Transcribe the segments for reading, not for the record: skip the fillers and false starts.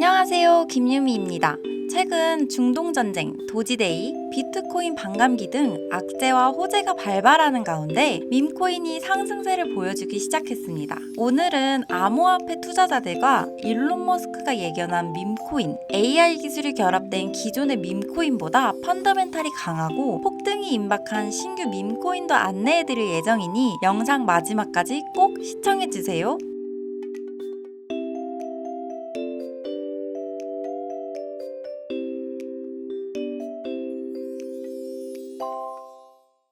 안녕하세요, 김유미입니다. 최근 중동전쟁, 도지데이, 비트코인 반감기 등 악재와 호재가 발발하는 가운데 밈코인이 상승세를 보여주기 시작했습니다. 오늘은 암호화폐 투자자들과 일론 머스크가 예견한 밈코인, AI 기술이 결합된 기존의 밈코인보다 펀더멘탈이 강하고 폭등이 임박한 신규 밈코인도 안내해드릴 예정이니 영상 마지막까지 꼭 시청해주세요.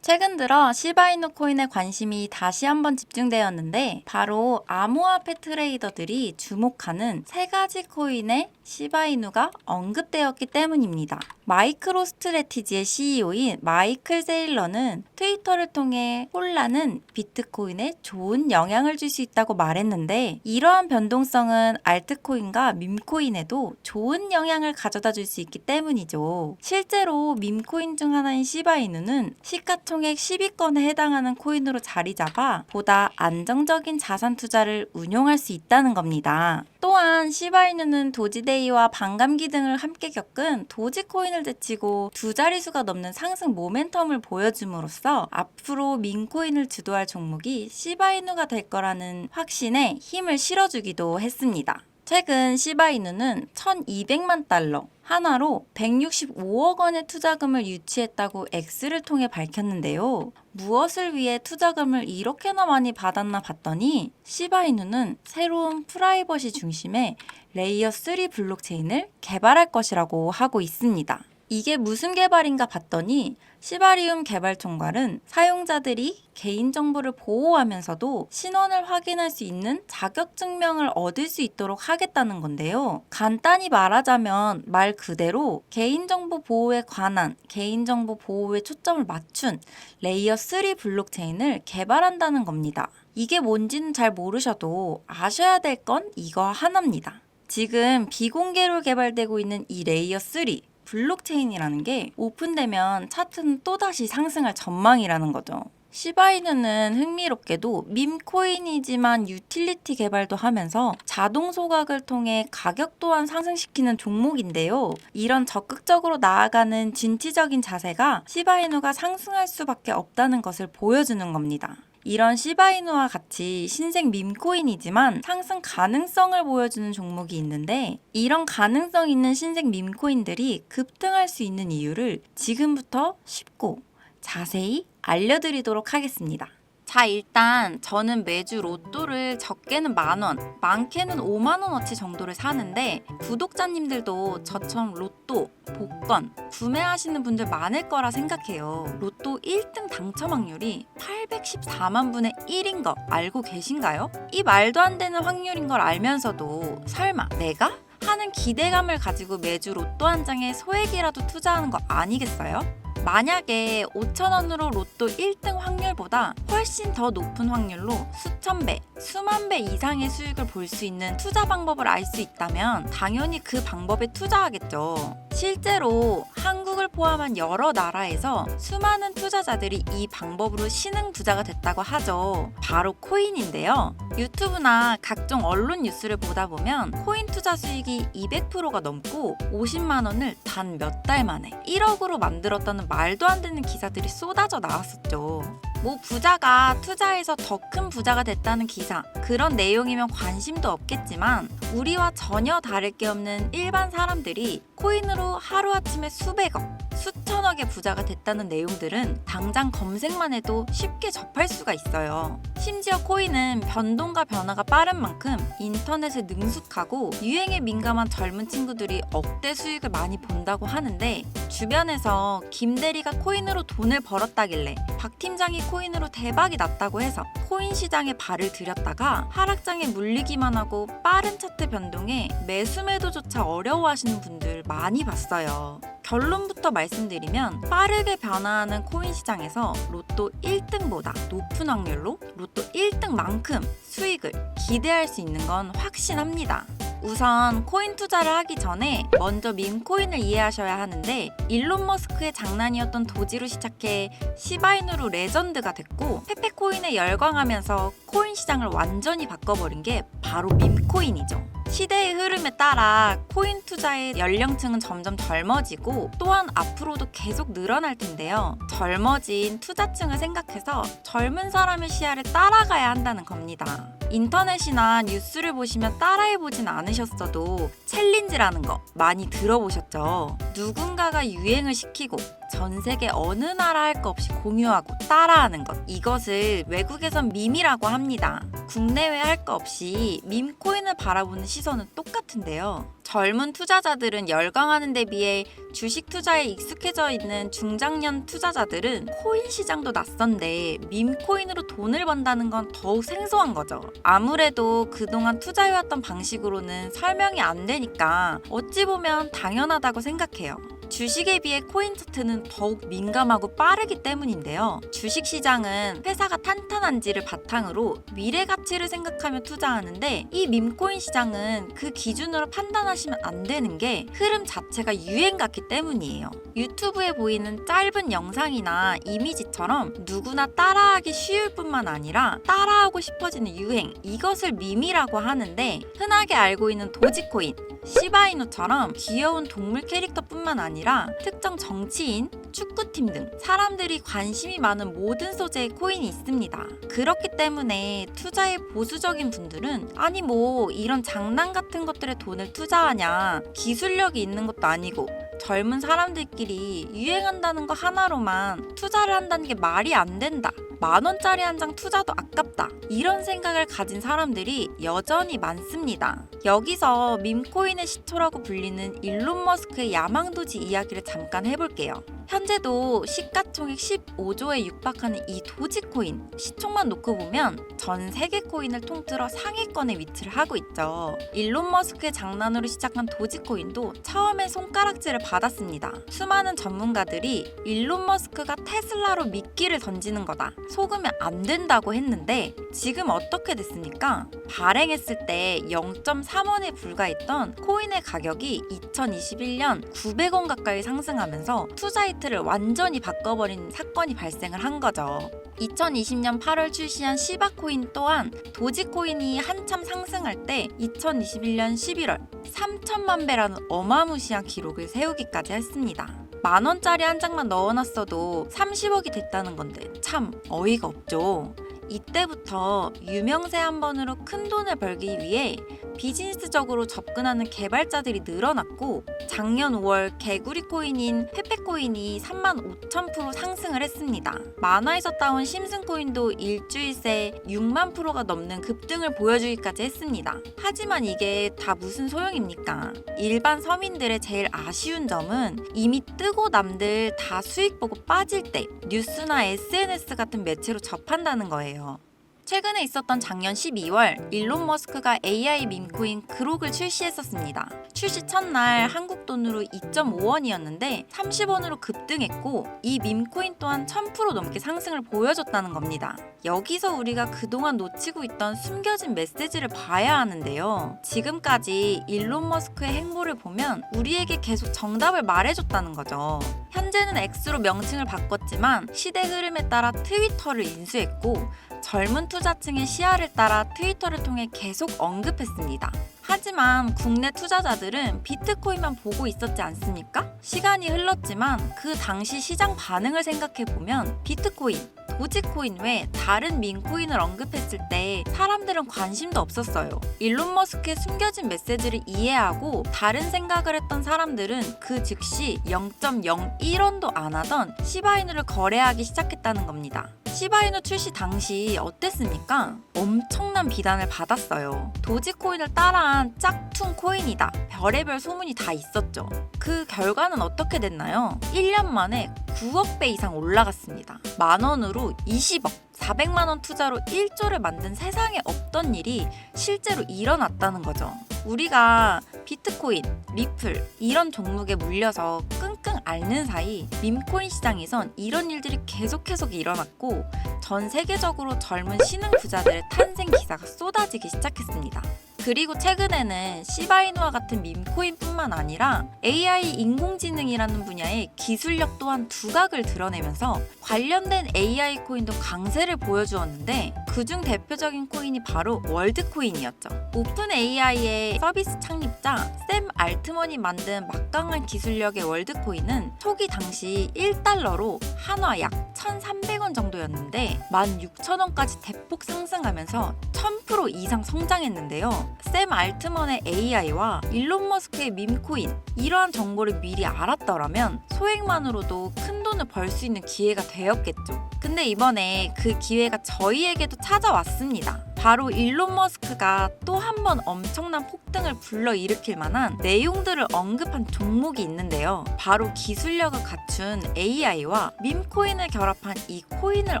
최근 들어 시바이누 코인에 관심이 다시 한번 집중되었는데 바로 암호화폐 트레이더들이 주목하는 세 가지 코인의 시바이누가 언급되었기 때문입니다. 마이크로 스트래티지의 CEO인 마이클 세일러는 트위터를 통해 혼란은 비트코인에 좋은 영향을 줄 수 있다고 말했는데 이러한 변동성은 알트코인과 밈코인에도 좋은 영향을 가져다 줄 수 있기 때문이죠. 실제로 밈코인 중 하나인 시바이누는 시가총액 10위권에 해당하는 코인으로 자리 잡아 보다 안정적인 자산 투자를 운용할 수 있다는 겁니다. 또한 시바이누는 도지데이와 반감기 등을 함께 겪은 도지코인을 제치고 두 자릿수가 넘는 상승 모멘텀을 보여줌으로써 앞으로 밈코인을 주도할 종목이 시바이누가 될 거라는 확신에 힘을 실어주기도 했습니다. 최근 시바이누는 1,200만 달러, 하나로 165억 원의 투자금을 유치했다고 X를 통해 밝혔는데요. 무엇을 위해 투자금을 이렇게나 많이 받았나 봤더니 시바이누는 새로운 프라이버시 중심의 레이어 3 블록체인을 개발할 것이라고 하고 있습니다. 이게 무슨 개발인가 봤더니 시바리움 개발 총괄은 사용자들이 개인정보를 보호하면서도 신원을 확인할 수 있는 자격증명을 얻을 수 있도록 하겠다는 건데요. 간단히 말하자면 말 그대로 개인정보 보호에 관한 개인정보 보호에 초점을 맞춘 레이어 3 블록체인을 개발한다는 겁니다. 이게 뭔지는 잘 모르셔도 아셔야 될 건 이거 하나입니다. 지금 비공개로 개발되고 있는 이 레이어 3 블록체인이라는 게 오픈되면 차트는 또다시 상승할 전망이라는 거죠. 시바이누는 흥미롭게도 밈코인이지만 유틸리티 개발도 하면서 자동 소각을 통해 가격 또한 상승시키는 종목인데요. 이런 적극적으로 나아가는 진취적인 자세가 시바이누가 상승할 수밖에 없다는 것을 보여주는 겁니다. 이런 시바이누와 같이 신생 밈코인이지만 상승 가능성을 보여주는 종목이 있는데 이런 가능성 있는 신생 밈코인들이 급등할 수 있는 이유를 지금부터 쉽고 자세히 알려드리도록 하겠습니다. 자, 일단 저는 매주 로또를 적게는 10,000원, 많게는 50,000원어치 정도를 사는데 구독자님들도 저처럼 로또, 복권 구매하시는 분들 많을 거라 생각해요. 로또 1등 당첨 확률이 814만 분의 1인 거 알고 계신가요? 이 말도 안 되는 확률인 걸 알면서도 설마 내가? 하는 기대감을 가지고 매주 로또 한 장에 소액이라도 투자하는 거 아니겠어요? 만약에 5,000원으로 로또 1등 확률보다 훨씬 더 높은 확률로 수천 배, 수만 배 이상의 수익을 볼 수 있는 투자 방법을 알 수 있다면 당연히 그 방법에 투자하겠죠. 실제로 한국을 포함한 여러 나라에서 수많은 투자자들이 이 방법으로 신흥 부자가 됐다고 하죠. 바로 코인인데요. 유튜브나 각종 언론 뉴스를 보다 보면 코인 투자 수익이 200%가 넘고 50만 원을 단 몇 달 만에 1억으로 만들었다는 말도 안 되는 기사들이 쏟아져 나왔었죠. 뭐 부자가 투자해서 더 큰 부자가 됐다는 기사, 그런 내용이면 관심도 없겠지만 우리와 전혀 다를 게 없는 일반 사람들이 코인으로 하루아침에 수백억, 수천억의 부자가 됐다는 내용들은 당장 검색만 해도 쉽게 접할 수가 있어요. 심지어 코인은 변동과 변화가 빠른 만큼 인터넷에 능숙하고 유행에 민감한 젊은 친구들이 억대 수익을 많이 본다고 하는데 주변에서 김 대리가 코인으로 돈을 벌었다길래 박 팀장이 코인으로 대박이 났다고 해서 코인 시장에 발을 들였다가 하락장에 물리기만 하고 빠른 차트 변동에 매수 매도조차 어려워하시는 분들 많이 봤어요. 결론부터 말씀드리면 빠르게 변화하는 코인 시장에서 로또 1등보다 높은 확률로 로또 1등만큼 수익을 기대할 수 있는 건 확신합니다. 우선 코인 투자를 하기 전에 먼저 밈코인을 이해하셔야 하는데 일론 머스크의 장난이었던 도지로 시작해 시바이누로 레전드가 됐고 페페코인에 열광하면서 코인 시장을 완전히 바꿔버린 게 바로 밈코인이죠. 시대의 흐름에 따라 코인 투자의 연령층은 점점 젊어지고 또한 앞으로도 계속 늘어날 텐데요. 젊어진 투자층을 생각해서 젊은 사람의 시야를 따라가야 한다는 겁니다. 인터넷이나 뉴스를 보시면 따라해보진 않으셨어도 챌린지라는 거 많이 들어보셨죠? 누군가가 유행을 시키고 전 세계 어느 나라 할 거 없이 공유하고 따라하는 것, 이것을 외국에선 밈이라고 합니다. 국내외 할 거 없이 밈코인을 바라보는 시선은 똑같은데요. 젊은 투자자들은 열광하는 데 비해 주식 투자에 익숙해져 있는 중장년 투자자들은 코인 시장도 낯선데 밈코인으로 돈을 번다는 건 더욱 생소한 거죠. 아무래도 그동안 투자해왔던 방식으로는 설명이 안 되니까 어찌 보면 당연하다고 생각해요. 주식에 비해 코인 차트는 더욱 민감하고 빠르기 때문인데요. 주식시장은 회사가 탄탄한지를 바탕으로 미래 가치를 생각하며 투자하는데 이 밈코인 시장은 그 기준으로 판단하시면 안 되는 게 흐름 자체가 유행 같기 때문이에요. 유튜브에 보이는 짧은 영상이나 이미지처럼 누구나 따라하기 쉬울 뿐만 아니라 따라하고 싶어지는 유행, 이것을 밈이라고 하는데 흔하게 알고 있는 도지코인, 시바이누처럼 귀여운 동물 캐릭터뿐만 아니라 특정 정치인, 축구팀 등 사람들이 관심이 많은 모든 소재의 코인이 있습니다. 그렇기 때문에 투자에 보수적인 분들은 아니 뭐 이런 장난 같은 것들에 돈을 투자하냐, 기술력이 있는 것도 아니고 젊은 사람들끼리 유행한다는 거 하나로만 투자를 한다는 게 말이 안 된다. 10,000원짜리 한 장 투자도 아깝다. 이런 생각을 가진 사람들이 여전히 많습니다. 여기서 밈코인의 시초라고 불리는 일론 머스크의 야망도지 이야기를 잠깐 해볼게요. 현재도 시가총액 15조에 육박하는 이 도지코인, 시총만 놓고 보면 전 세계 코인을 통틀어 상위권에 위치를 하고 있죠. 일론 머스크의 장난으로 시작한 도지코인도 처음엔 손가락질을 받았습니다. 수많은 전문가들이 일론 머스크가 테슬라로 미끼를 던지는 거다, 속으면 안 된다고 했는데 지금 어떻게 됐습니까? 발행했을 때 0.3원에 불과했던 코인의 가격이 2021년 900원 가까이 상승하면서 투자 히트를 완전히 바꿔버린 사건이 발생을 한 거죠. 2020년 8월 출시한 시바코인 또한 도지코인이 한참 상승할 때 2021년 11월 3천만 배라는 어마무시한 기록을 세우기까지 했습니다. 10,000원짜리 한 장만 넣어놨어도 30억이 됐다는 건데 참 어이가 없죠. 이때부터 유명세 한 번으로 큰 돈을 벌기 위해 비즈니스적으로 접근하는 개발자들이 늘어났고 작년 5월 개구리 코인인 페페코인이 35,000% 상승을 했습니다. 만화에서 따온 심슨코인도 일주일 새 6만 프로가 넘는 급등을 보여주기까지 했습니다. 하지만 이게 다 무슨 소용입니까? 일반 서민들의 제일 아쉬운 점은 이미 뜨고 남들 다 수익 보고 빠질 때 뉴스나 SNS 같은 매체로 접한다는 거예요. 최근에 있었던 작년 12월 일론 머스크가 AI 밈코인 그록을 출시했었습니다. 출시 첫날 한국 돈으로 2.5원이었는데 30원으로 급등했고 이 밈코인 또한 1000% 넘게 상승을 보여줬다는 겁니다. 여기서 우리가 그동안 놓치고 있던 숨겨진 메시지를 봐야 하는데요. 지금까지 일론 머스크의 행보를 보면 우리에게 계속 정답을 말해줬다는 거죠. 현재는 X로 명칭을 바꿨지만 시대 흐름에 따라 트위터를 인수했고 젊은 투자층의 시야를 따라 트위터를 통해 계속 언급했습니다. 하지만 국내 투자자들은 비트코인만 보고 있었지 않습니까? 시간이 흘렀지만 그 당시 시장 반응을 생각해보면 비트코인, 도지코인 외 다른 밈코인을 언급했을 때 사람들은 관심도 없었어요. 일론 머스크의 숨겨진 메시지를 이해하고 다른 생각을 했던 사람들은 그 즉시 0.01원도 안 하던 시바이누를 거래하기 시작했다는 겁니다. 시바이누 출시 당시 어땠습니까? 엄청난 비난을 받았어요. 도지코인을 따라한 짝퉁 코인이다. 별의별 소문이 다 있었죠. 그 결과는 어떻게 됐나요? 1년 만에 9억 배 이상 올라갔습니다. 10,000원으로 20억, 400만 원 투자로 1조를 만든 세상에 없던 일이 실제로 일어났다는 거죠. 우리가 비트코인, 리플 이런 종목에 물려서 끙끙 앓는 사이 밈코인 시장에선 이런 일들이 계속해서 일어났고 전 세계적으로 젊은 신흥 부자들의 탄생 기사가 쏟아지기 시작했습니다. 그리고 최근에는 시바이누와 같은 밈코인뿐만 아니라 AI 인공지능이라는 분야의 기술력 또한 두각을 드러내면서 관련된 AI 코인도 강세를 보여주었는데 그중 대표적인 코인이 바로 월드코인이었죠. 오픈 AI의 서비스 창립자 샘 알트먼이 만든 막강한 기술력의 월드코인은 초기 당시 1달러로 한화 약 1,300원 정도였는데 16,000원까지 대폭 상승하면서 1000% 이상 성장했는데요. 샘 알트먼의 AI와 일론 머스크의 밈코인, 이러한 정보를 미리 알았더라면 소액만으로도 큰 돈을 벌 수 있는 기회가 되었겠죠. 근데 이번에 그 기회가 저희에게도 찾아왔습니다. 바로 일론 머스크가 또 한 번 엄청난 폭등을 불러일으킬 만한 내용들을 언급한 종목이 있는데요. 바로 기술력을 갖춘 AI와 밈코인을 결합한 이 코인을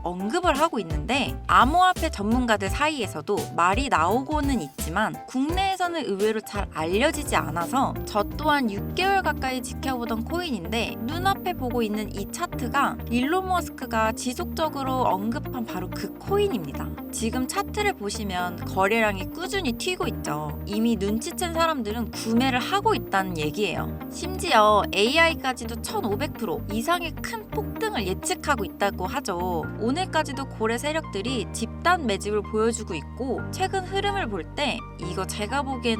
언급을 하고 있는데 암호화폐 전문가들 사이에서도 말이 나오고는 있지만 국내에서는 의외로 잘 알려지지 않아서 저 또한 6개월 가까이 지켜보던 코인인데 눈앞에 보고 있는 이 차트가 일론 머스크가 지속적으로 언급한 바로 그 코인입니다. 지금 차트를 보시면 거래량이 꾸준히 튀고 있죠. 이미 눈치챈 사람들은 구매를 하고 있다는 얘기예요. 심지어 AI까지도 1500% 이상의 큰 폭등을 예측하고 있다고 하죠. 오늘까지도 고래 세력들이 집단 매집을 보여주고 있고 최근 흐름을 볼 때 이거 제가 보기엔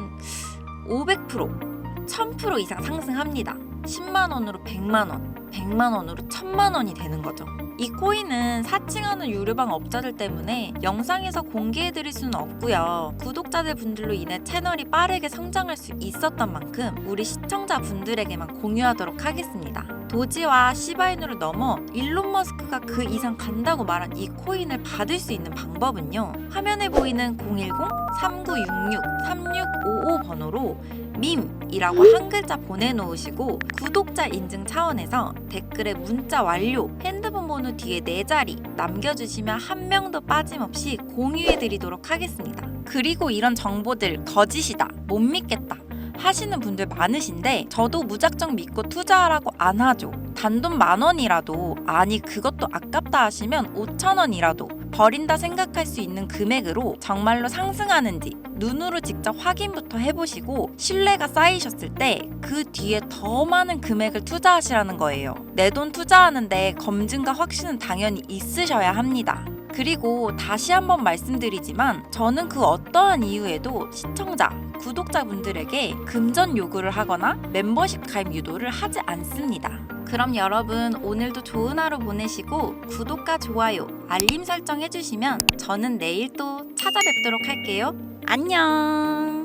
500%, 1000% 이상 상승합니다. 10만 원으로 100만 원, 100만 원으로 1000만 원이 되는 거죠. 이 코인은 사칭하는 유료방 업자들 때문에 영상에서 공개해드릴 수는 없고요. 구독자들 분들로 인해 채널이 빠르게 성장할 수 있었던 만큼 우리 시청자분들에게만 공유하도록 하겠습니다. 도지와 시바이누를 넘어 일론 머스크가 그 이상 간다고 말한 이 코인을 받을 수 있는 방법은요. 화면에 보이는 010-3966-3655 번호로 밈이라고 한 글자 보내놓으시고 구독자 인증 차원에서 댓글에 문자 완료, 핸드폰 번호 뒤에 4자리 남겨주시면 한 명도 빠짐없이 공유해드리도록 하겠습니다. 그리고 이런 정보들 거짓이다, 못 믿겠다 하시는 분들 많으신데 저도 무작정 믿고 투자하라고 안 하죠. 단돈 10,000원이라도, 아니 그것도 아깝다 하시면 5,000원이라도 버린다 생각할 수 있는 금액으로 정말로 상승하는지 눈으로 직접 확인부터 해보시고 신뢰가 쌓이셨을 때 그 뒤에 더 많은 금액을 투자하시라는 거예요. 내 돈 투자하는데 검증과 확신은 당연히 있으셔야 합니다. 그리고 다시 한번 말씀드리지만 저는 그 어떠한 이유에도 시청자, 구독자분들에게 금전 요구를 하거나 멤버십 가입 유도를 하지 않습니다. 그럼 여러분 오늘도 좋은 하루 보내시고 구독과 좋아요, 알림 설정 해주시면 저는 내일 또 찾아뵙도록 할게요. 안녕!